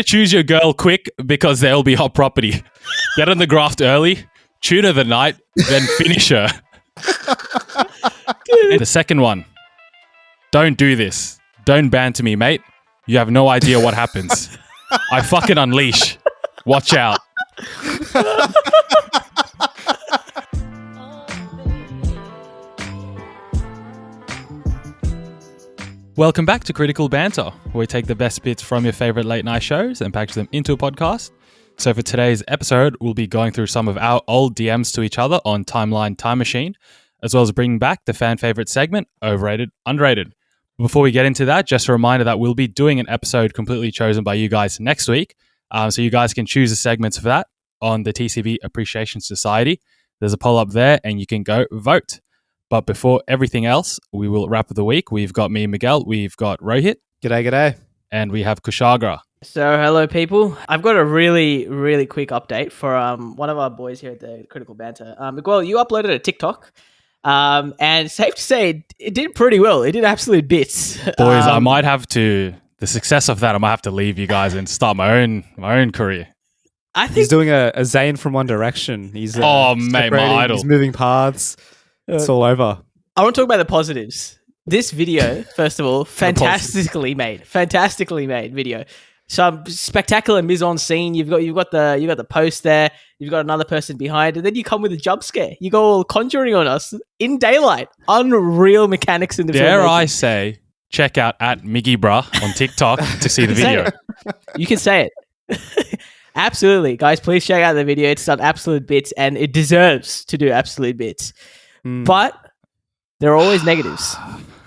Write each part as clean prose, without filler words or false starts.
Choose your girl quick because they'll be hot property. Get on the graft early, tune her the night, then finish her. The second one. Don't do this. Don't banter me, mate. You have no idea what happens. I fucking unleash. Watch out. Welcome back to Critical Banter, where we take the best bits from your favorite late night shows and package them into a podcast. So for today's episode, we'll be going through some of our old DMs to each other on Timeline Time Machine, as well as bringing back the fan favorite segment, Overrated, Underrated. Before we get into that, just a reminder that we'll be doing an episode completely chosen by you guys next week. So you guys can choose the segments for that on the TCB Appreciation Society. There's a poll up there and you can go vote. But before everything else, we will wrap up the week. We've got me, Miguel. We've got Rohit. G'day. And we have Kushagra. So, hello, people. I've got a really, really quick update for one of our boys here at the Critical Banter. Miguel, you uploaded a TikTok, and safe to say, it did pretty well. It did absolute bits. Boys, I might have to, the success of that, I might have to leave you guys and start my own career. I think he's doing a Zayn from One Direction. He's mate, my idol. He's moving paths. It's all over. I want to talk about the positives. This video, first of all, fantastically made video. Some spectacular mise-en-scene. You've got the post there. You've got another person behind, and then you come with a jump scare. You go all Conjuring on us in daylight. Unreal mechanics in the film. Dare I say, check out at Miggy Bruh on TikTok to see the video. You can say it. Absolutely, guys. Please check out the video. It's done absolute bits, and it deserves to do absolute bits. But there are always negatives.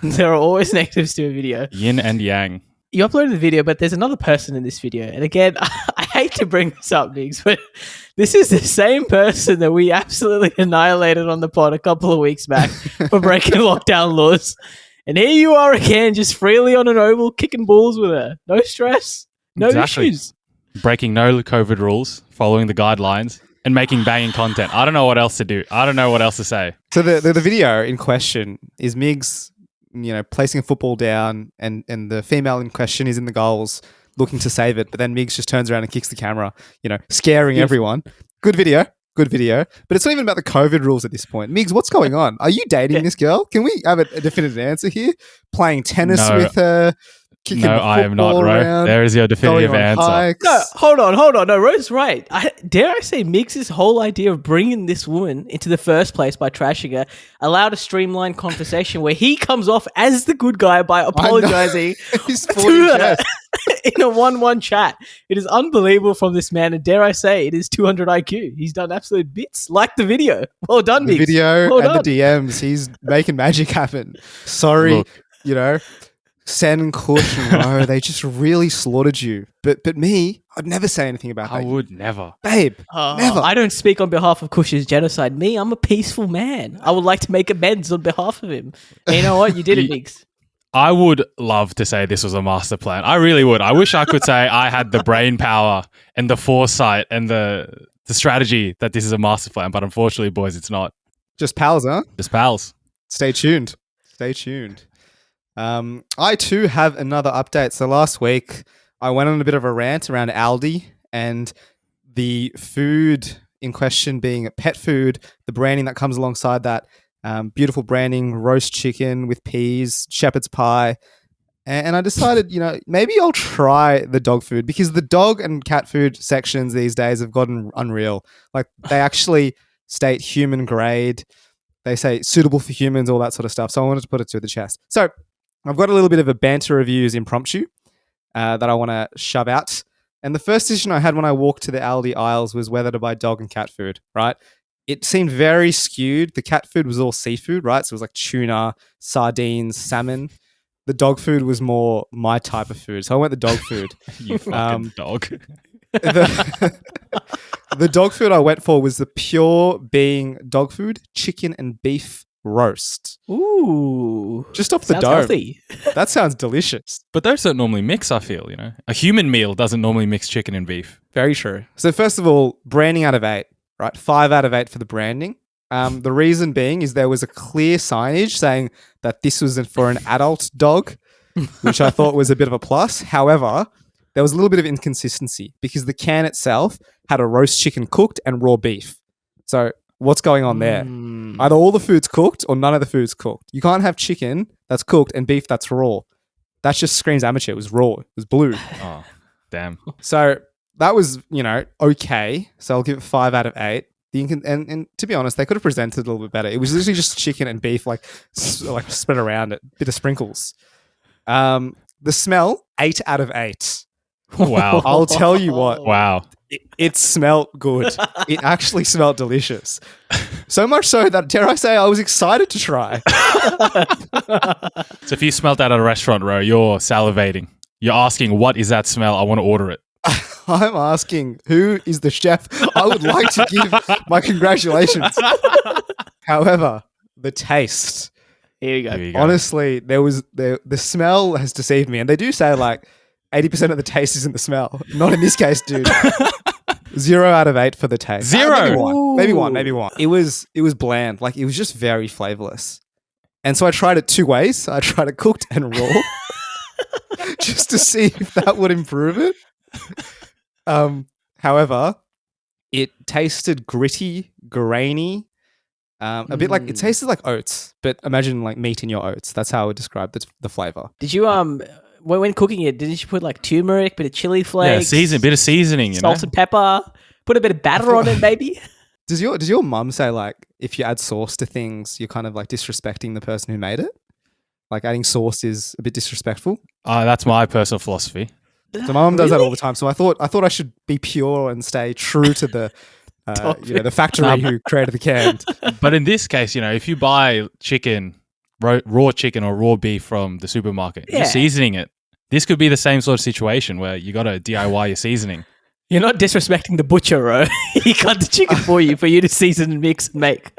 There are always negatives to a video. Yin and yang. You uploaded the video, but there's another person in this video. And again, I hate to bring this up, Migs, but this is the same person that we absolutely annihilated on the pod a couple of weeks back for breaking lockdown laws. And here you are again, just freely on an oval, kicking balls with her. No stress, no issues. Breaking no COVID rules, following the guidelines. And making banging content. I don't know what else to do. I don't know what else to say. So the video in question is Migs, placing a football down, and the female in question is in the goals looking to save it. But then Migs just turns around and kicks the camera, scaring everyone. Good video. But it's not even about the COVID rules at this point. Migs, what's going on? Are you dating this girl? Can we have a definitive answer here? Playing tennis with her? No, I am not, Ro. There is your definitive answer. Hikes. No, hold on. No, Ro's right. Dare I say Migs' whole idea of bringing this woman into the first place by trashing her allowed a streamlined conversation where he comes off as the good guy by apologizing to her in a 1-1 chat. It is unbelievable from this man, and dare I say, it is 200 IQ. He's done absolute bits, like the video. Well done, Migs. The video and the DMs. He's making magic happen. Sorry, Sen and Kush and Ro, they just really slaughtered you. But me, I'd never say anything about that. I would never. Babe, never. I don't speak on behalf of Kush's genocide. Me, I'm a peaceful man. I would like to make amends on behalf of him. And you know what? You did it, Migs. I would love to say this was a master plan. I really would. I wish I could say I had the brain power and the foresight and the strategy that this is a master plan. But unfortunately, boys, it's not. Just pals, huh? Just pals. Stay tuned. I too have another update. So last week, I went on a bit of a rant around Aldi and the food in question being pet food, the branding that comes alongside that, beautiful branding, roast chicken with peas, shepherd's pie. And I decided, maybe I'll try the dog food because the dog and cat food sections these days have gotten unreal. Like they actually state human grade. They say suitable for humans, all that sort of stuff. So I wanted to put it to the chest. So I've got a little bit of a banter reviews impromptu that I want to shove out. And the first decision I had when I walked to the Aldi aisles was whether to buy dog and cat food, right? It seemed very skewed. The cat food was all seafood, right? So it was like tuna, sardines, salmon. The dog food was more my type of food. So I went the dog food. You fucking dog. The dog food I went for was the pure being dog food, chicken and beef roast. Ooh. Just off the dome. Healthy. That sounds delicious. But those don't normally mix, I feel, A human meal doesn't normally mix chicken and beef. Very true. So first of all, branding out of 8, right? 5 out of 8 for the branding. The reason being is there was a clear signage saying that this was for an adult dog, which I thought was a bit of a plus. However, there was a little bit of inconsistency because the can itself had a roast chicken cooked and raw beef. So what's going on there? Either all the food's cooked or none of the food's cooked. You can't have chicken that's cooked and beef that's raw. That just screams amateur. It was raw. It was blue. Oh, damn. So that was, okay. So I'll give it 5 out of 8. And to be honest, they could have presented it a little bit better. It was literally just chicken and beef, like spread around it, bit of sprinkles. The smell, 8 out of 8. Wow. I'll tell you what. Wow. It smelled good. It actually smelled delicious. So much so that, dare I say, I was excited to try. So if you smelled that at a restaurant, Ro, you're salivating. You're asking, what is that smell? I want to order it. I'm asking, who is the chef? I would like to give my congratulations. However, the taste. Here you go. Here you go. Honestly, the smell has deceived me. And they do say 80% of the taste is in the smell. Not in this case, dude. 0 out of 8 for the taste. 0? Maybe one. It was bland. It was just very flavorless. And so I tried it 2 ways. I tried it cooked and raw. Just to see if that would improve it. However, it tasted gritty, grainy, a bit like, it tasted like oats, but imagine meat in your oats. That's how I would describe the flavor. Did you when cooking it, didn't you put turmeric, bit of chili flakes, bit of seasoning, salt and pepper, put a bit of batter on it, maybe? Does your mum say if you add sauce to things, you're kind of disrespecting the person who made it? Adding sauce is a bit disrespectful. That's my personal philosophy. So my mum does that all the time. So I thought I should be pure and stay true to the the factory who created the can. But in this case, if you buy chicken, raw chicken or raw beef from the supermarket, you're seasoning it. This could be the same sort of situation where you got to DIY your seasoning. You're not disrespecting the butcher, Ro. He cut the chicken for you to season and mix and make.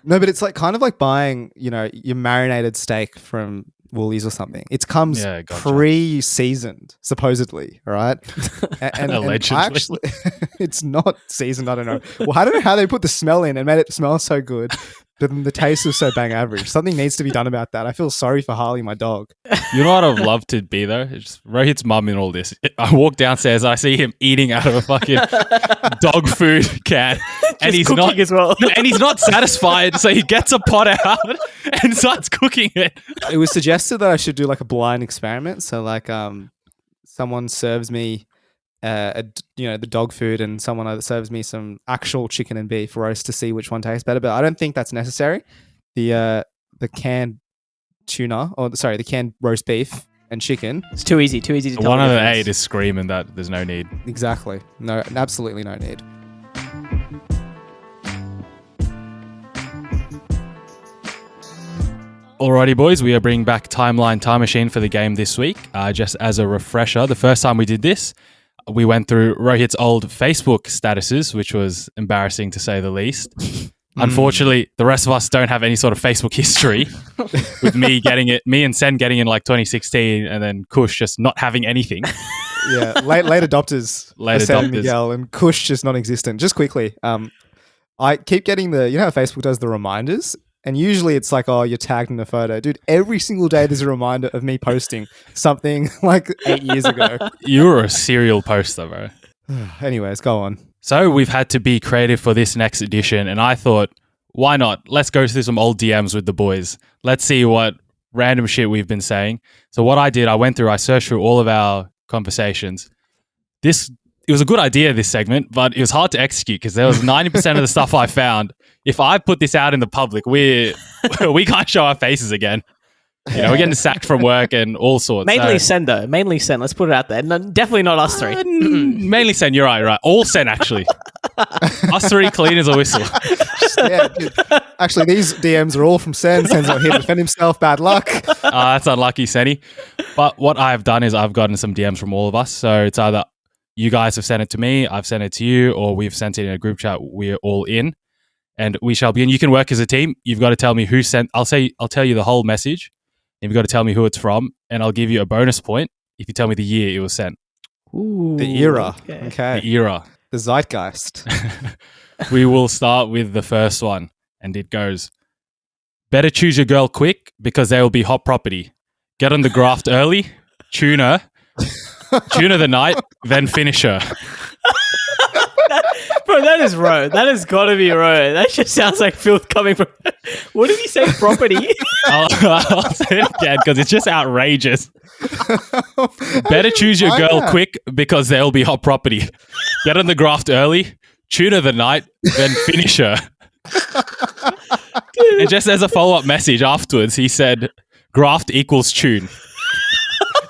No, but it's kind of like buying, your marinated steak from Woolies or something. It comes pre-seasoned, supposedly, all right? And Allegedly. And actually, it's not seasoned, I don't know. Well, I don't know how they put the smell in and made it smell so good, but then the taste was so bang average. Something needs to be done about that. I feel sorry for Harley, my dog. You know what I'd love to be, though? It's Rohit's mum in all this. I walk downstairs, I see him eating out of a fucking dog food can. And he's not as well. And he's not satisfied, so he gets a pot out and starts cooking it. It was suggested that I should do a blind experiment. So someone serves me the dog food and someone serves me some actual chicken and beef roast to see which one tastes better. But I don't think that's necessary. The canned the canned roast beef and chicken. It's too easy to tell. 1 out of 8 is screaming that there's no need. Exactly. No, absolutely no need. Alrighty, boys, we are bringing back Timeline Time Machine for the game this week. Just as a refresher, the first time we did this, we went through Rohit's old Facebook statuses, which was embarrassing to say the least. Unfortunately, the rest of us don't have any sort of Facebook history, with me and Sen getting in 2016, and then Kush just not having anything. Yeah, late adopters. Sen, Miguel, and Kush just non-existent. Just quickly, I keep getting how Facebook does the reminders? And usually it's you're tagged in a photo. Dude, every single day there's a reminder of me posting something 8 years ago. You're a serial poster, bro. Anyways, go on. So we've had to be creative for this next edition, and I thought, why not? Let's go through some old DMs with the boys. Let's see what random shit we've been saying. So what I did, I searched through all of our conversations. It was a good idea, this segment, but it was hard to execute because there was 90% of the stuff I found. If I put this out in the public, we can't show our faces again. We're getting sacked from work and all sorts. Mainly Sen, though. Mainly Sen. Let's put it out there. No, definitely not us three. Mainly Sen. You're right. All Sen, actually. Us three, clean as a whistle. Yeah, dude. Actually, these DMs are all from Sen. Sen's not here to defend himself. Bad luck. That's unlucky, Senny. But what I've done is I've gotten some DMs from all of us. So it's either you guys have sent it to me, I've sent it to you, or we've sent it in a group chat. We're all in. And we shall be in. You can work as a team. You've got to tell me who sent. I'll tell you the whole message. You've got to tell me who it's from, and I'll give you a bonus point if you tell me the year it was sent. Ooh, the era. Okay. The era. The zeitgeist. We will start with the first one, and it goes, better choose your girl quick because they will be hot property. Get on the graft early, tune her, Tune of the night, then finisher. Bro, that is Ro. That has got to be Ro. That just sounds like filth coming from. What did he say? Property. I'll say it again because it's just outrageous. Better choose your girl quick because there'll be hot property. Get on the graft early. Tune of the night, then finisher. And just as a follow-up message afterwards, he said, graft equals tune.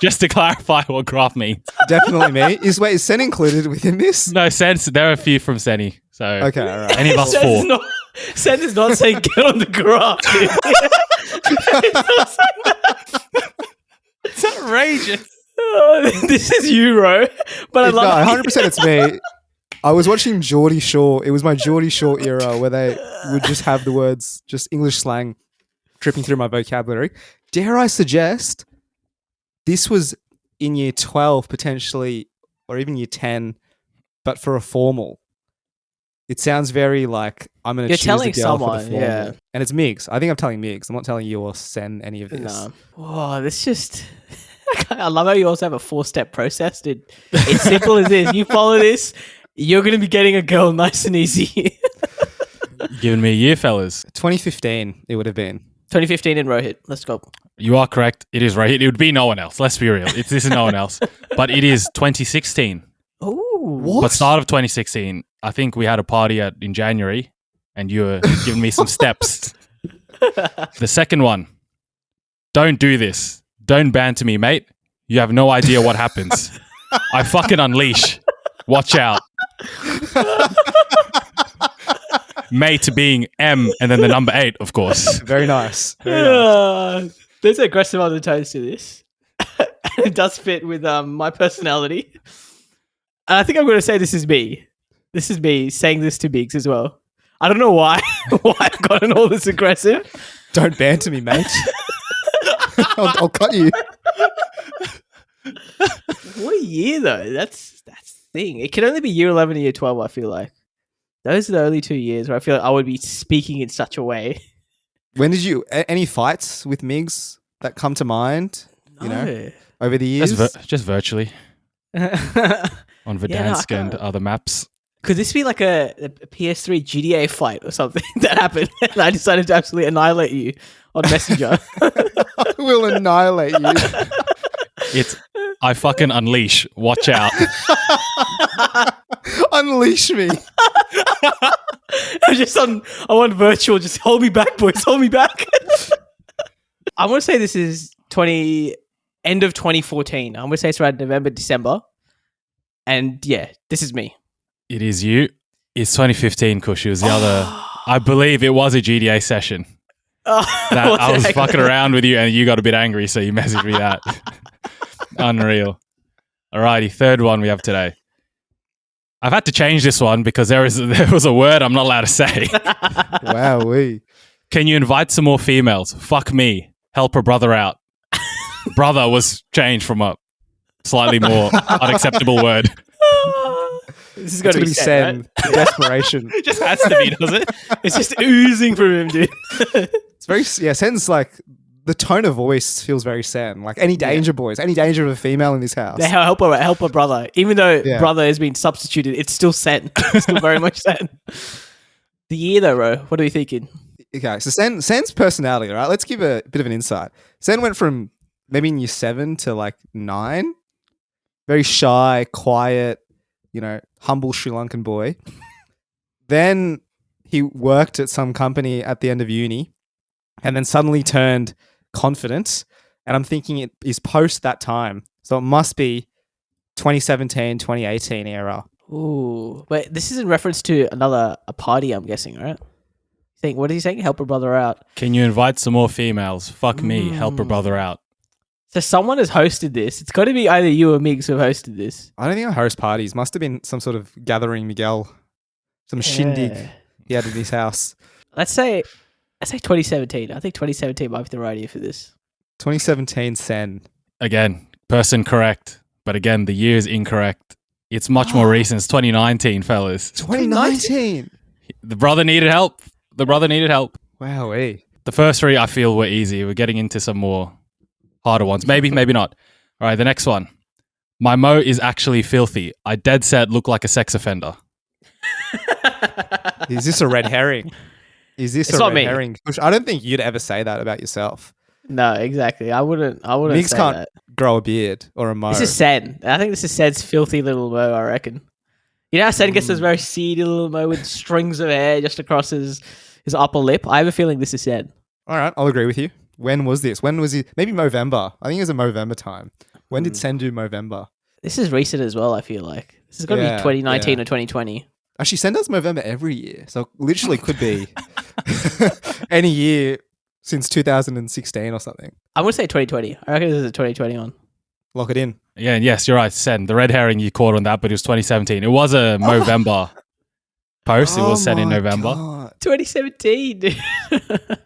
Just to clarify what graft means. Definitely me. Is Sen included within this? No, Sense, there are a few from Senny. So Okay, all right. any of us four. Sen is not saying get on the graft. Dude. He's not saying that. It's outrageous. This is you, Ro. But I love 100% it's me. I was watching Geordie Shore. It was my Geordie Shore era where they would just have the words, just English slang, tripping through my vocabulary. Dare I suggest this was in year 12 potentially, or even year 10, but for a formal. It sounds very like I'm going to choose telling a girl for someone, the formal. yeah. And it's Migs. I think I'm telling Migs. I'm not telling you or Sen any of this. No. Oh, this just... I love how you also have a 4-step process, dude. It's simple as this. You follow this, you're going to be getting a girl nice and easy. Giving me a year, fellas. 2015 it would have been. 2015 in Rohit. Let's go. You are correct. It is Rohit. It would be no one else. Let's be real. This is no one else. But it is 2016. Oh, What? But start of 2016, I think we had a party in January and you were giving me some steps. The second one, don't do this. Don't banter me, mate. You have no idea what happens. I fucking unleash. Watch out. Mate being M and then the number 8, of course. Very nice. Very nice. There's aggressive undertones to this. It does fit with my personality. And I think I'm going to say this is me. This is me saying this to Biggs as well. I don't know why I've gotten all this aggressive. Don't banter me, mate. I'll cut you. What a year though. That's the thing. It can only be year 11 and year 12, I feel like. Those are the only 2 years where I feel like I would be speaking in such a way. When did you... any fights with Migs that come to mind, you know, over the years? Just virtually. On Verdansk and other maps. Could this be like a PS3 GTA fight or something that happened? And I decided to absolutely annihilate you on Messenger. I will annihilate you. It's I fucking unleash. Watch out. Unleash me. I'm on virtual. Just hold me back, boys. Hold me back. I want to say this is end of 2014. I'm going to say it's around November, December. And yeah, this is me. It is you. It's 2015, Kush. It was the other... I believe it was a GTA session. I was fucking around with you and you got a bit angry, so you messaged me that. Unreal. Alrighty, third one we have today. I've had to change this one because there was a word I'm not allowed to say. Wowee. Can you invite some more females? Fuck me. Help a brother out. Brother was changed from a slightly more unacceptable word. This is going to be Sen. right? Desperation. It just has to be, does it? It's just oozing from him, dude. It's very... Yeah, Sen's like... The tone of voice feels very Sen. Like any danger, boys. Any danger of a female in this house. They help a brother. Even though brother has been substituted, it's still Sen. It's still very much Sen. The year though, Ro, what are we thinking? Okay, so Sen's personality, right? Let's give a bit of an insight. Sen went from maybe in year 7 to like 9. Very shy, quiet, you know, humble Sri Lankan boy. Then he worked at some company at the end of uni and then suddenly turned confident. And I'm thinking it is post that time. So it must be 2017, 2018 era. Ooh, wait, this is in reference to a party, I'm guessing, right? What is he saying? Help a brother out. Can you invite some more females? Fuck me. Help a brother out. So someone has hosted this. It's got to be either you or Migs who have hosted this. I don't think I host parties. Must have been some sort of gathering Miguel. Some shindig he had in his house. Let's say 2017. I think 2017 might be the right year for this. 2017 Sen. Again, person correct. But again, the year is incorrect. It's much more recent. It's 2019, fellas. 2019? The brother needed help. Wowee. The first 3 I feel were easy. We're getting into some more harder ones. Maybe, maybe not. All right, the next one. My mo is actually filthy. I dead set look like a sex offender. Is this a red herring? Is this It's a not red me. herring? Kush, I don't think you'd ever say that about yourself. No, exactly. I wouldn't Migs say can't that. grow a beard or a mo. This is Sen. I think this is Sen's filthy little mo, I reckon. You know how Sen gets this very seedy little mo with strings of hair just across his upper lip? I have a feeling this is Sen. All right, I'll agree with you. When was this? When was he? Maybe Movember. I think it was a Movember time. When did Sen do Movember? This is recent as well, I feel like. This is going to be 2019 or 2020. Actually, Sen does Movember every year. So literally could be any year since 2016 or something. I'm going to say 2020. I reckon this is a 2020 one. Lock it in. Yeah, and yes, you're right, Sen. The red herring you caught on that, but it was 2017. It was a Movember post. It was set in my November. God. 2017.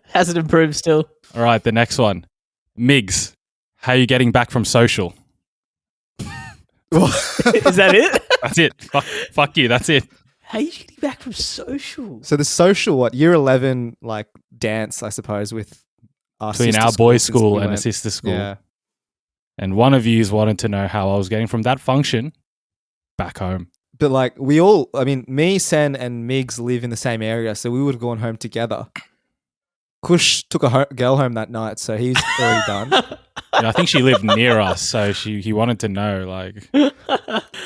Hasn't improved still. All right, the next one. Migs, how are you getting back from social? Is that it? That's it. Fuck you. That's it. How are you getting back from social? So the social, what, year 11, like dance, I suppose, with our Between sister our boys' since school we and a went. sister school. Yeah. And one of yous wanted to know how I was getting from that function back home. But like we all, I mean, me, Sen, and Migs live in the same area, so we would have gone home together. Kush took a girl home that night, so he's already done. Yeah, I think she lived near us, so he wanted to know, like...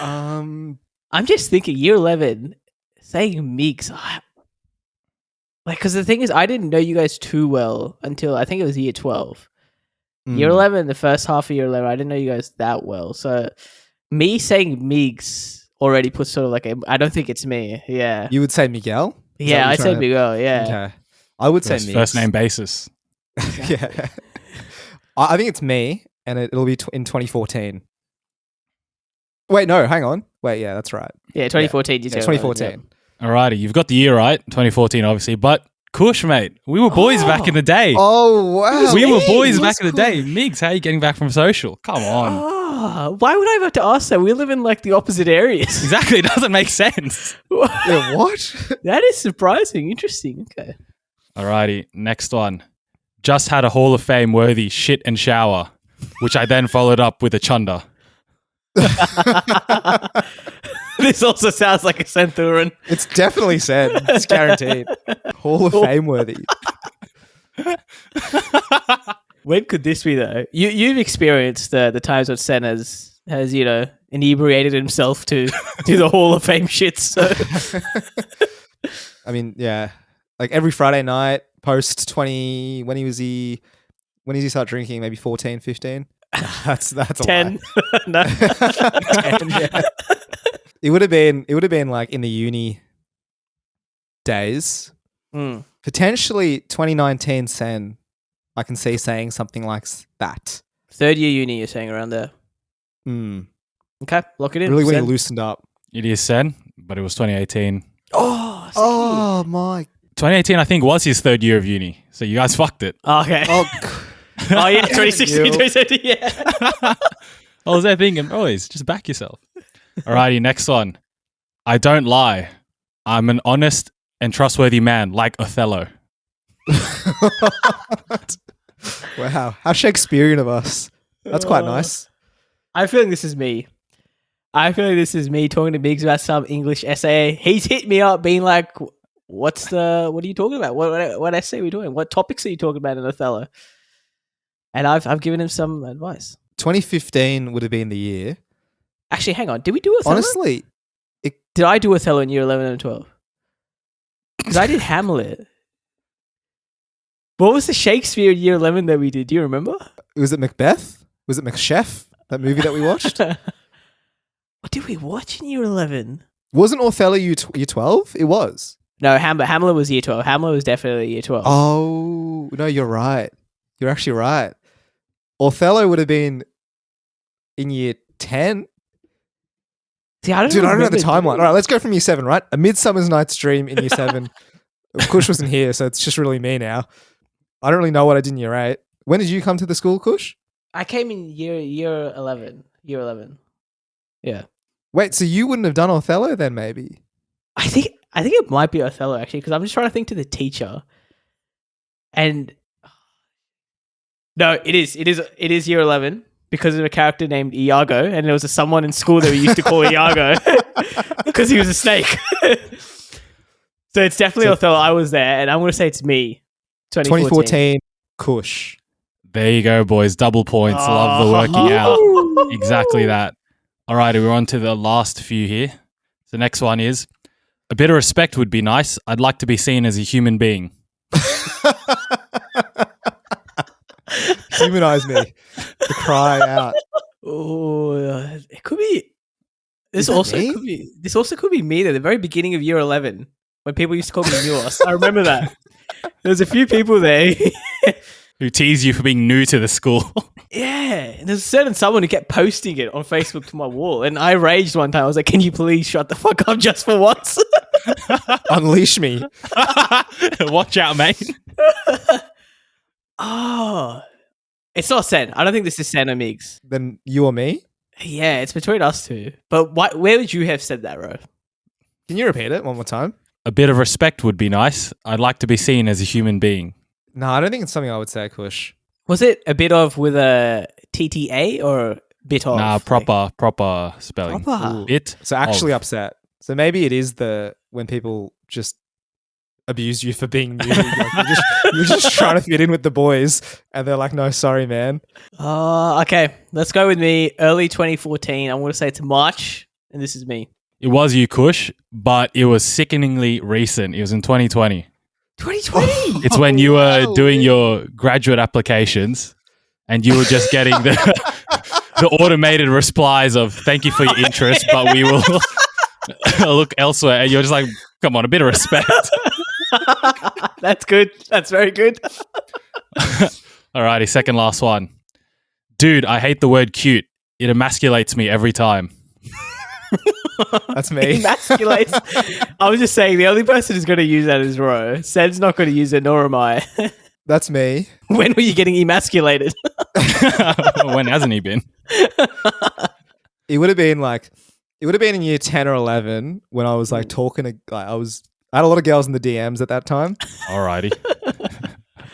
Um, I'm just thinking, year 11, saying Meeks. Because the thing is, I didn't know you guys too well until I think it was year 12. Year 11, the first half of year 11, I didn't know you guys that well. So me saying Meeks already puts sort of like I don't think it's me. Yeah. You would say Miguel? Is that Yeah, what I you're said trying to- Miguel. Yeah. Okay. I would say Migs. First name basis. Yeah. I think it's me, and it'll be in 2014. Wait, no, hang on. Wait, yeah, that's right. Yeah, 2014. You Yeah, said 2014. Alrighty, you've got the year right, 2014, obviously. But Kush, mate, we were boys back in the day. Oh, wow. we were Migs, boys back what's in the day. Migs, how are you getting back from social? Come on. Why would I have to ask that? We live in like the opposite areas. Exactly, it doesn't make sense. Yeah, what? That is surprising. Interesting. Okay. Alrighty, next one. Just had a Hall of Fame worthy shit and shower, which I then followed up with a chunder. This also sounds like a Centurion. It's definitely said. It's guaranteed. Hall of Fame worthy. When could this be though? You've experienced the times when Sen has inebriated himself to do the Hall of Fame shit. So I mean, yeah. Like every Friday night, post 20, when did he start drinking? Maybe 14, 15? That's a 10. lie. No. 10, yeah. It would have been like in the uni days. Mm. Potentially 2019 Sen, I can see saying something like that. Third year uni, you're saying around there. Okay, lock it in. Really when he Sen. loosened up. It is Sen, but it was 2018. Oh my. 2018, I think, was his third year of uni. So you guys fucked it. Okay. Oh, Oh yeah, 2016, You. 2017, yeah. I was there thinking, boys, just back yourself. Alrighty, next one. I don't lie. I'm an honest and trustworthy man, like Othello. wow. How Shakespearean of us. That's quite nice. I'm feeling this is me. I feel like this is me talking to Biggs about some English essay. He's hit me up being like, what are you talking about? What essay are we doing? What topics are you talking about in Othello? And I've given him some advice. 2015 would have been the year. Actually, hang on. Did we do Othello? Honestly, Did I do Othello in year 11 and 12? Because I did Hamlet. What was the Shakespeare in year 11 that we did? Do you remember? was it Macbeth? Was it Macchef? That movie that we watched? What did we watch in year 11? Wasn't Othello year 12? It was. No, Hamlet was year 12. Hamlet was definitely year 12. Oh, no, you're right. You're actually right. Othello would have been in year 10. See, I don't Dude, I don't know the remember timeline. doing- All right, let's go from year 7, right? A Midsummer's Night's Dream in year 7. Kush wasn't here, so it's just really me now. I don't really know what I did in year 8. When did you come to the school, Kush? I came in year 11. Year 11. Yeah. Wait, so you wouldn't have done Othello then, maybe? I think it might be Othello actually, because I'm just trying to think to the teacher. And no, it is year 11. because of a character named Iago, and there was someone in school that we used to call Iago because he was a snake. So it's definitely Othello. I was there, and I'm going to say it's me. 2014 Kush. There you go, boys. Double points. Love the working out. Exactly that. All righty, we're on to the last few here. The next one is, a bit of respect would be nice. I'd like to be seen as a human being. Humanize me. To cry out. Oh, it could be. This also could be me at the very beginning of year 11 when people used to call me Nuos. I remember that. There's a few people there who tease you for being new to the school. Yeah, and there's a certain someone who kept posting it on Facebook to my wall, and I raged one time. I was like, "Can you please shut the fuck up just for once?" Unleash me. Watch out, mate. Oh, it's not Sen. I don't think this is Sen or Migs. Then you or me? Yeah, it's between us two. But where would you have said that, Ro? Can you repeat it one more time? A bit of respect would be nice. I'd like to be seen as a human being. No, I don't think it's something I would say, Kush. Was it a bit of with a TTA or a bit of? Nah, proper spelling. Proper. Bit. So actually of. upset. So maybe it is when people just abuse you for being new. You're just trying to fit in with the boys, and they're like, "No, sorry, man." Okay. Let's go with me. Early 2014. I'm going to say it's March, and this is me. It was you, Kush, but it was sickeningly recent. It was in 2020. 2020. It's when you were doing your graduate applications, and you were just getting the automated replies of "Thank you for your interest, but we will look elsewhere." And you're just like, "Come on, a bit of respect." That's good. That's very good. Alrighty, second last one. Dude, I hate the word cute. It emasculates me every time. That's me. Emasculates. I was just saying the only person who's going to use that is Ro. Sed's not going to use it, nor am I. That's me. When were you getting emasculated? When hasn't he been? It would have been in year 10 or 11 when I was like talking to I had a lot of girls in the DMs at that time. Alrighty.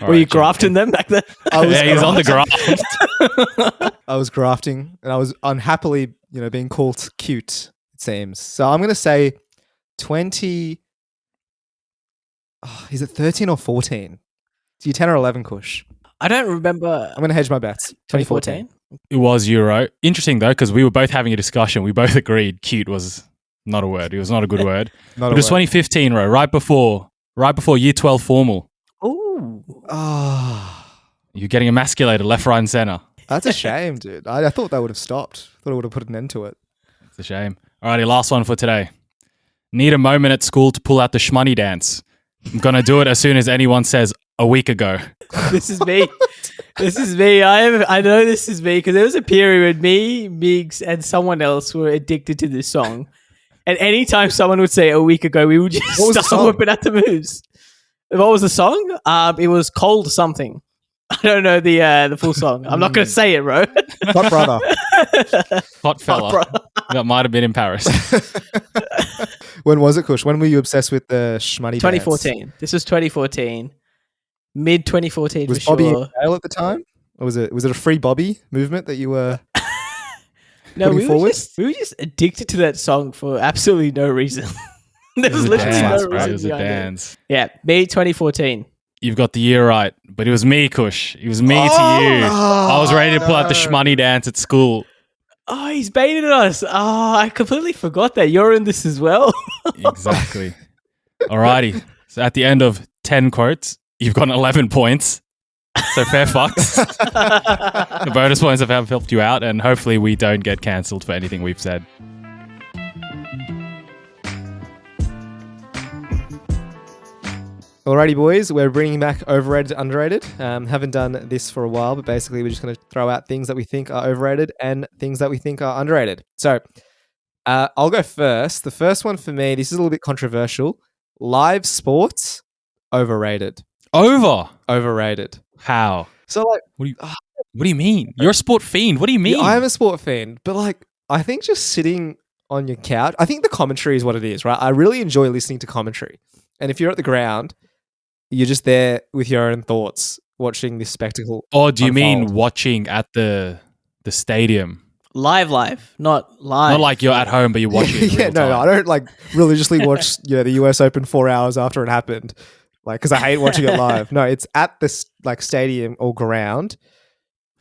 Were you grafting them back then? He's on the graft. I was grafting, and I was unhappily, being called cute, it seems. So I'm going to say 20... is it 13 or 14? So you 10 or 11, Kush? I don't remember. I'm going to hedge my bets. 2014? It was Euro. Interesting, though, because we were both having a discussion. We both agreed cute was not a word. It was not a good word. It was 2015, right before year 12 formal. Ooh. You're getting emasculated left, right, and center. That's a shame, dude. I thought that would have stopped. Thought it would have put an end to it. It's a shame. Alrighty, last one for today. Need a moment at school to pull out the shmoney dance. I'm going to do it as soon as anyone says a week ago. This is me. This is me. I know this is me because there was a period when me, Migs, and someone else were addicted to this song. And anytime someone would say a week ago, we would just start whipping out the moves. What was the song? It was Cold Something. I don't know the full song. I'm not going to say it, bro. Hot brother. Hot fella. That might have been in Paris. When was it, Kush? When were you obsessed with the shmoney 2014. dance? This was 2014. Mid 2014 Was for Bobby sure. in jail at the time? Or was it a free Bobby movement that you were No, putting forward? we were just addicted to that song for absolutely no reason. There was literally no reason It was a behind it. dance. Yeah, May 2014. You've got the year right, but it was me, Kush. It was me to you. I was ready to pull out the shmoney dance at school. Oh, he's baited us. Oh, I completely forgot that you're in this as well. Exactly. Alrighty. So at the end of 10 quotes, you've gotten 11 points. So fair fucks. The bonus points have helped you out, and hopefully we don't get cancelled for anything we've said. Alrighty, boys, we're bringing back overrated, underrated. Haven't done this for a while, but basically we're just going to throw out things that we think are overrated and things that we think are underrated. So I'll go first. The first one for me, this is a little bit controversial. Live sports, overrated. Overrated. How? So like, What do you mean? You're a sport fiend. What do you mean? yeah, I am a sport fan, but like, I think just sitting on your couch, I think the commentary is what it is, right? I really enjoy listening to commentary. And if you're at the ground, you're just there with your own thoughts, watching this spectacle. Or do you mean unfold. watching at the the stadium. Live, not live. Not like you're at home, but you're watching it in real time. I don't like religiously watch the US Open 4 hours after it happened, like because I hate watching it live. No, it's at this like stadium or ground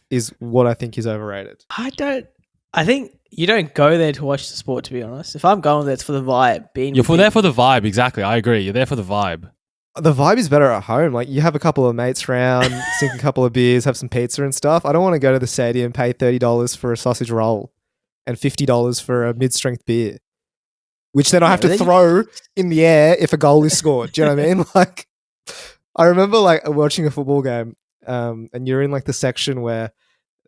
is what I think is overrated. I think you don't go there to watch the sport, to be honest. If I'm going there, it's for the vibe. You're there for the vibe, exactly. I agree. You're there for the vibe. The vibe is better at home. Like you have a couple of mates round, sink a couple of beers, have some pizza and stuff. I don't want to go to the stadium, pay $30 for a sausage roll and $50 for a mid-strength beer, which then I have to throw in the air if a goal is scored. Do you know what I mean? Like, I remember like watching a football game, and you're in like the section where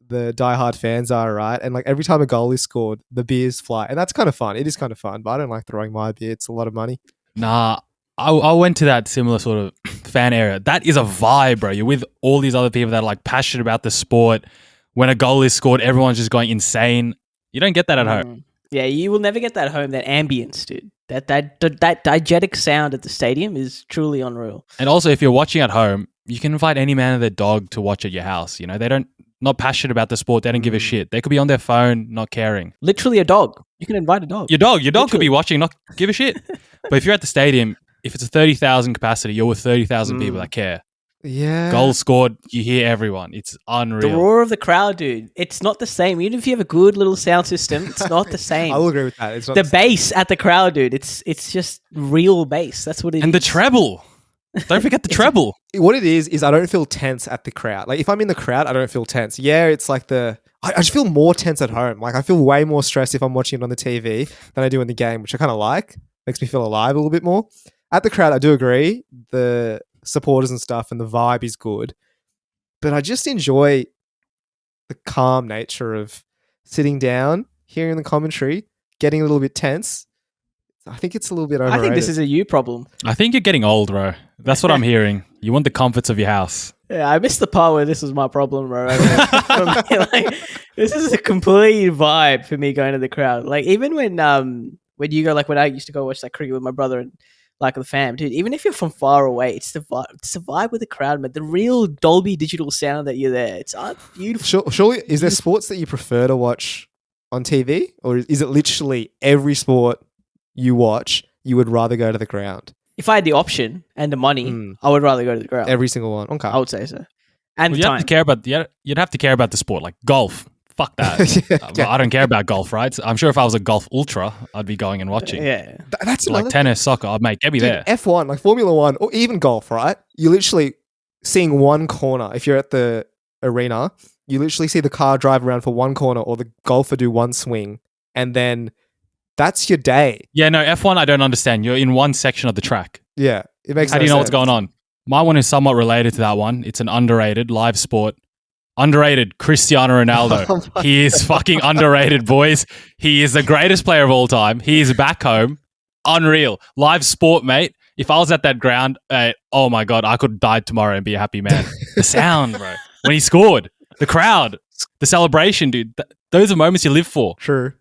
the diehard fans are, right? And like every time a goal is scored, the beers fly, and that's kind of fun. It is kind of fun, but I don't like throwing my beer. It's a lot of money. Nah. I went to that similar sort of fan area. That is a vibe, bro. You're with all these other people that are like passionate about the sport. When a goal is scored, everyone's just going insane. You don't get that at home. Yeah, you will never get that at home. That ambience, dude. That diegetic sound at the stadium is truly unreal. And also, if you're watching at home, you can invite any man and their dog to watch at your house. You know, they don't not passionate about the sport. They don't give a shit. They could be on their phone, not caring. Literally a dog. You can invite a dog. Your dog could be watching, not give a shit. But if you're at the stadium, if it's a 30,000 capacity, you're with 30,000 people that care. Yeah. Goals scored, you hear everyone. It's unreal. The roar of the crowd, dude. It's not the same. Even if you have a good little sound system, it's not the same. I will agree with that. It's not the bass at the crowd, dude. It's just real bass. That's what it is. And the treble. Don't forget the treble. What it is I don't feel tense at the crowd. Like if I'm in the crowd, I don't feel tense. Yeah, it's like I just feel more tense at home. Like I feel way more stressed if I'm watching it on the TV than I do in the game, which I kind of like. Makes me feel alive a little bit more. At the crowd, I do agree. The supporters and stuff and the vibe is good. But I just enjoy the calm nature of sitting down, hearing the commentary, getting a little bit tense. I think it's a little bit overrated. I think this is a you problem. I think you're getting old, bro. That's what I'm hearing. You want the comforts of your house. Yeah, I missed the part where this was my problem, bro. Like, this is a complete vibe for me going to the crowd. Like even when you go, like when I used to go watch like cricket with my brother and like the fam, dude, even if you're from far away, it's the vibe with the crowd, man. The real Dolby digital sound that you're there. It's beautiful. Surely, is there sports that you prefer to watch on TV? Or is it literally every sport you watch, you would rather go to the ground? If I had the option and the money, I would rather go to the ground. Every single one. Okay. I would say so. And you'd have to care about the sport, like golf. Fuck that. Yeah. I don't care about golf, right? I'm sure if I was a golf ultra, I'd be going and watching. Yeah. That's like tennis, soccer. I'd get me there. F1, like Formula 1, or even golf, right? You're literally seeing one corner. If you're at the arena, you literally see the car drive around for one corner or the golfer do one swing. And then that's your day. Yeah, no, F1, I don't understand. You're in one section of the track. Yeah. It makes How do you know what's going on? My one is somewhat related to that one. It's an underrated live sport. Underrated Cristiano Ronaldo. Oh He is fucking underrated, boys. He is the greatest player of all time. He is back home. Unreal. Live sport, mate. If I was at that ground, oh my God, I could die tomorrow and be a happy man. The sound, bro. When he scored, the crowd, the celebration, dude. Those are moments you live for. True.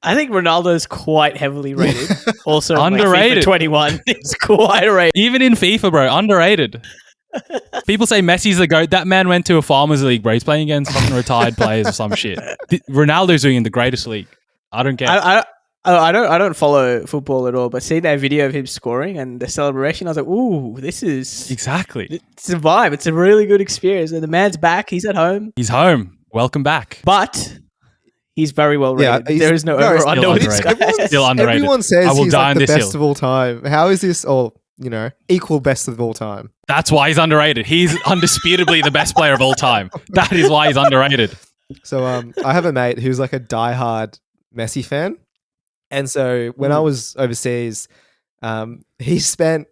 I think Ronaldo's quite heavily rated. Also, underrated. FIFA 21 is quite rated. Even in FIFA, bro, underrated. People say Messi's the GOAT. That man went to a farmers league, bro. He's playing against fucking retired players or some shit. Ronaldo's doing in the greatest league. I don't care. I don't follow football at all, but seeing that video of him scoring and the celebration, I was like, ooh, this is... Exactly. It's a vibe. It's a really good experience. And the man's back. He's at home. He's home. Welcome back. But he's very well rated. Yeah, there is no over under with this guy. Still underrated. Everyone says I will he's die like on the this best hill. of all time. How is this equal best of all time? That's why he's underrated. He's undisputably the best player of all time. That is why he's underrated. So I have a mate who's like a diehard Messi fan. And so when I was overseas, he spent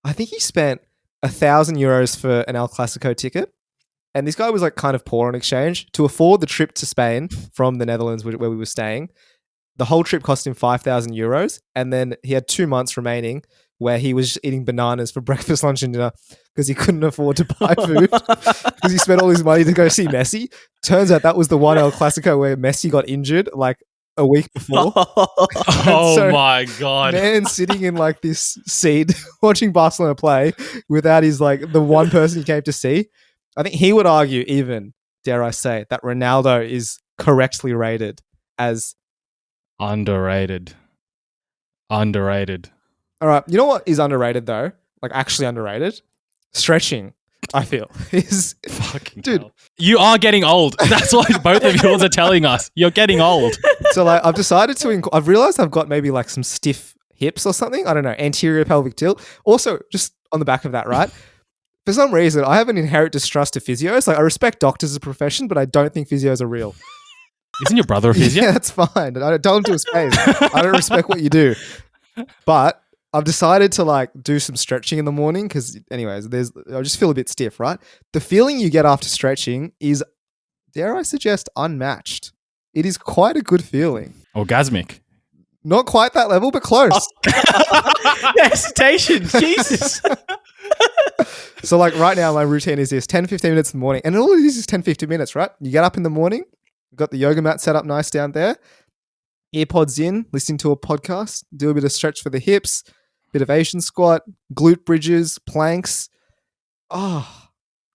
1,000 euros for an El Clasico ticket. And this guy was like kind of poor on exchange. To afford the trip to Spain from the Netherlands where we were staying, the whole trip cost him 5,000 euros. And then he had 2 months remaining where he was just eating bananas for breakfast, lunch, and dinner because he couldn't afford to buy food because he spent all his money to go see Messi. Turns out that was the one El Clasico where Messi got injured like a week before. Oh my God. Man sitting in like this seat watching Barcelona play without his like the one person he came to see. I think he would argue even dare I say, that Ronaldo is correctly rated as Underrated. All right, you know what is underrated though? Like actually underrated? Stretching, I feel. Is Fucking dude. hell. You are getting old. That's what both of yours are telling us. You're getting old. So like I've decided to I've realized I've got maybe like some stiff hips or something. I don't know, anterior pelvic tilt. Also, just on the back of that, right? For some reason, I have an inherent distrust of physios. Like I respect doctors as a profession, but I don't think physios are real. Isn't your brother a physio? Yeah, that's fine. I don't tell him to his face. I don't respect what you do. But I've decided to like do some stretching in the morning because anyways, I just feel a bit stiff, right? The feeling you get after stretching is, dare I suggest, unmatched. It is quite a good feeling. Orgasmic. Not quite that level, but close. Hesitation. Jesus. So like right now, my routine is this 10, 15 minutes in the morning. And all it is 10, 15 minutes, right? You get up in the morning, you've got the yoga mat set up nice down there, earpods in, listening to a podcast, do a bit of stretch for the hips, bit of Asian squat, glute bridges, planks. Oh,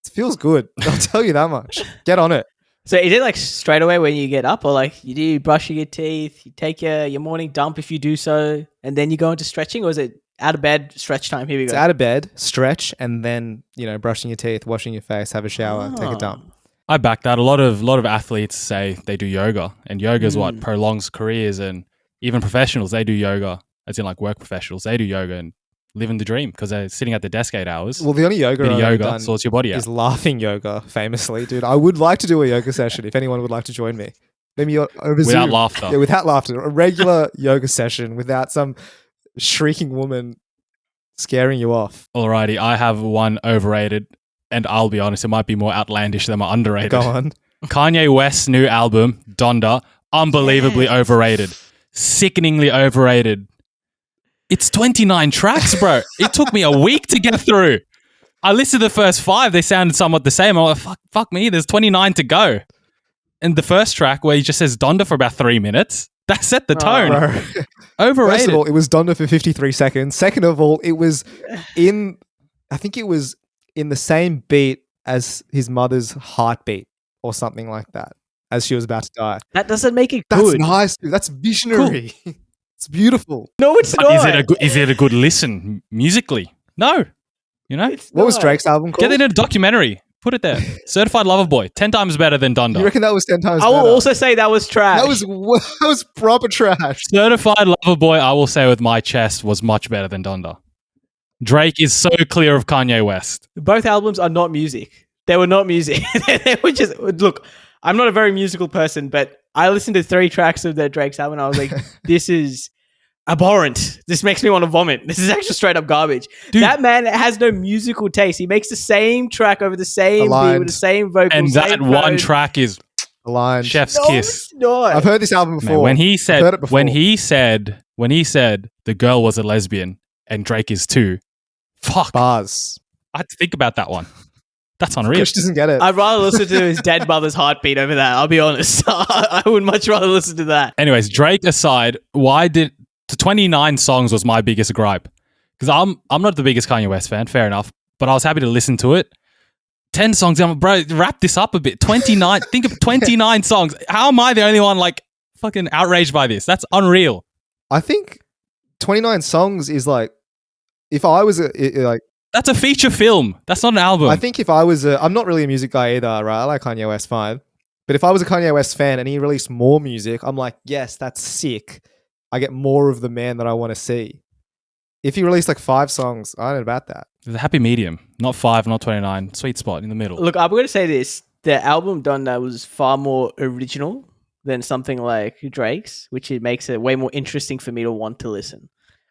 it feels good. I'll tell you that much. Get on it. So is it like straight away when you get up, or like you do brushing your teeth, you take your morning dump if you do so, and then you go into stretching, or is it out of bed, stretch time? Here we It's go. out of bed, stretch, and then, brushing your teeth, washing your face, have a shower, take a dump. I back that. A lot of athletes say they do yoga, and yoga is what prolongs careers, and even professionals, they do yoga, as in like work professionals, they do yoga and living the dream because they're sitting at the desk 8 hours. Well, the only yoga Bit of I've ever yoga done sorts your body out. is laughing yoga, famously. Dude, I would like to do a yoga session if anyone would like to join me. Maybe over Without Zoom. laughter. Yeah, without laughter. A regular yoga session without some shrieking woman scaring you off. Alrighty, I have one overrated, and I'll be honest, it might be more outlandish than my underrated. Go on. Kanye West's new album, Donda, unbelievably overrated. Sickeningly overrated. It's 29 tracks, bro. It took me a week to get through. I listened to the first 5. They sounded somewhat the same. I'm like, fuck me, there's 29 to go. And the first track where he just says Donda for about 3 minutes, that set the tone. Overrated. First of all, it was Donda for 53 seconds. Second of all, it was in the same beat as his mother's heartbeat or something like that as she was about to die. That doesn't make it That's good. nice. Dude. That's visionary. Cool. It's beautiful. No, it's But not. is it a good listen musically? No. What was Drake's album called? Get it in a documentary. Put it there. Certified Lover Boy. 10 times better than Donda. You reckon that was 10 times I better? will also say that was trash. That was proper trash. Certified Lover Boy, I will say with my chest, was much better than Donda. Drake is so clear of Kanye West. Both albums are not music. They were not music. They were just, look, I'm not a very musical person, but I listened to 3 tracks of Drake's album and I was like, this is abhorrent. This makes me want to vomit. This is actually straight up garbage. Dude. That man has no musical taste. He makes the same track over the same beat with the same vocals. And that same one code. track is Aligned. Chef's No, kiss. it's not. I've heard this album before. Man, when he I've heard it before. said the girl was a lesbian and Drake is too, fuck. Bars. I had to think about that one. That's unreal. Kush doesn't get it. I'd rather listen to his dead mother's heartbeat over that. I'll be honest. I would much rather listen to that. Anyways, Drake aside, the 29 songs was my biggest gripe. Because I'm not the biggest Kanye West fan, fair enough. But I was happy to listen to it. 10 songs, I'm like, bro, wrap this up a bit. 29, think of 29 songs. How am I the only one like fucking outraged by this? That's unreal. I think 29 songs is like, if I was That's a feature film. That's not an album. I think if I was I'm not really a music guy either, right? I like Kanye West fine. But if I was a Kanye West fan and he released more music, I'm like, yes, that's sick. I get more of the man that I want to see. If he released like 5 songs, I don't know about that. There's a happy medium. Not 5, not 29. Sweet spot in the middle. Look, I'm going to say this. The album Donda was far more original than something like Drake's, which it makes it way more interesting for me to want to listen,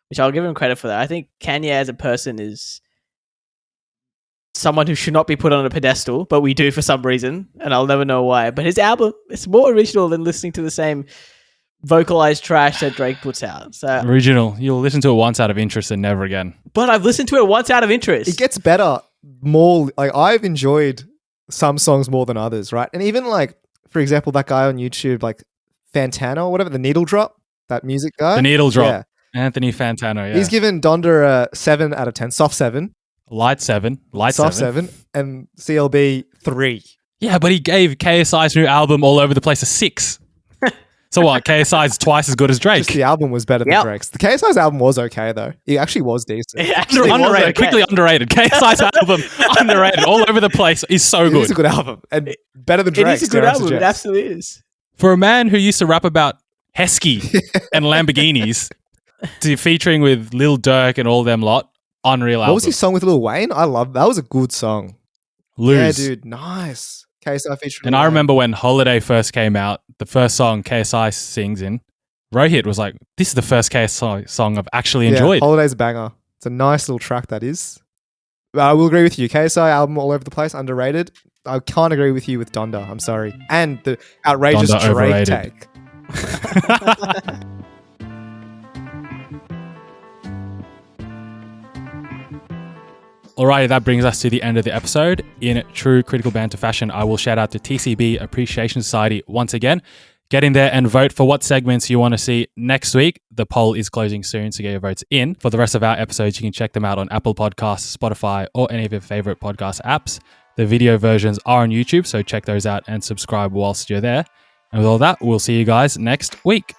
which I'll give him credit for that. I think Kanye as a person is someone who should not be put on a pedestal, but we do for some reason, and I'll never know why. But his album, it's more original than listening to the same vocalized trash that Drake puts out. So, Original. You'll listen to it once out of interest and never again. but I've listened to it once out of interest. It gets better more. Like I've enjoyed some songs more than others, right? And even like, for example, that guy on YouTube, like Fantano or whatever, the Needle Drop, that music guy. The Needle Drop. Yeah. Anthony Fantano, yeah. He's given Donda a 7 out of 10, soft 7. Light 7. Soft 7. And CLB 3. Yeah, but he gave KSI's new album All Over the Place a 6. So what? KSI's twice as good as Drake. Just the album was better than Drake's. The KSI's album was okay though. It actually was decent. Underrated, quickly underrated. KSI's album, underrated. All Over the Place is so good. It is a good album and better than Drake's. It is a good album. It absolutely is. For a man who used to rap about Heskey and Lamborghinis, to featuring with Lil Durk and all them lot, unreal album. What was his song with Lil Wayne? I love that. Was a good song. Lose. Yeah, dude, nice. KSI featuring. And I remember when Holiday first came out, the first song KSI sings in, Rohit was like, "This is the first KSI song I've actually enjoyed." Holiday's a banger. It's a nice little track that is. I will agree with you. KSI album All Over the Place, underrated. I can't agree with you with Donda. I'm sorry. And the outrageous Donda Drake overrated. take. Alrighty, that brings us to the end of the episode. In true Critical Banter fashion, I will shout out to TCB Appreciation Society once again. Get in there and vote for what segments you want to see next week. The poll is closing soon, so get your votes in. For the rest of our episodes, you can check them out on Apple Podcasts, Spotify, or any of your favorite podcast apps. The video versions are on YouTube, so check those out and subscribe whilst you're there. And with all that, we'll see you guys next week.